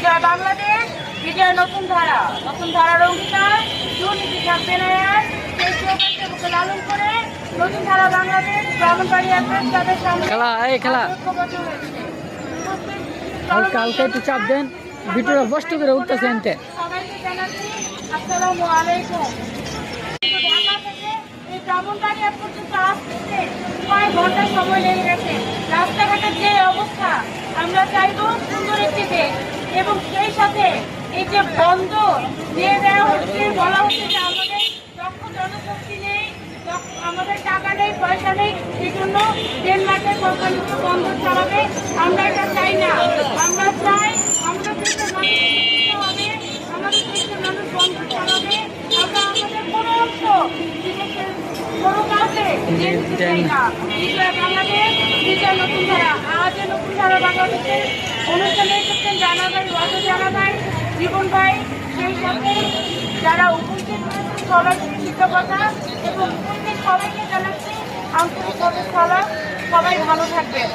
বিজয় বাংলাদেশ, বিজয় নতুন ধারা, নতুন ধারার অঙ্গীকার, দুর্নীতি থাকবে না আর, সেই স্লোগানকে বুকে লালন করে নতুন ধারা বাংলাদেশ ব্রাহ্মণবাড়িয়া প্রেস ক্লাবের সামনে ঐক্যবদ্ধ হয়েছে। হালকা হালকা একটু চাপ দেন, ভিডিওটা কষ্ট করে উঠতেছে এনতে। সবাইকে জানাচ্ছি আসসালামু আলাইকুম। ঢাকা থেকে এই ব্রাহ্মণবাড়িয়া পর্যন্ত আসতে কয়েক ঘন্টা সময় লেগে গেছে। রাস্তাঘাটের যে অবস্থা, আমরা চাইবো সুন্দর একটি দেশ, এবং সেই সাথে এই যে বন্ধ দিয়ে দেওয়া হচ্ছে, বলা হচ্ছে যে আমাদের দক্ষ জনশক্তি নেই, আমাদের টাকা নেই, পয়সা নেই, এই জন্য ডেনমার্কের কোম্পানিগুলো বন্ধ চালাবে। আমরা এটা চাই না। আমরা চাই আমাদের দেশের মানুষ শিক্ষিত হবে, আমাদের দেশের মানুষ বন্ধ চালাবে। আমরা আমাদের কোনো অংশ বিদেশের কোনো কাজে দিয়ে দিতে চাই না। বিজয় বাংলাদেশ, বিজয় নতুন ধারা। আজ নতুন ধারা বাংলাদেশের অনুষ্ঠানে এসেছেন রানা ভাই, ওয়াজুদ রানা ভাই, জীবন ভাই, সেই সাথে যারা উপস্থিত হয়েছেন সবাইকে কৃতজ্ঞতা এবং উপস্থিত সবাইকে জানাচ্ছি আন্তরিকভাবে সালাম। সবাই ভালো থাকবেন।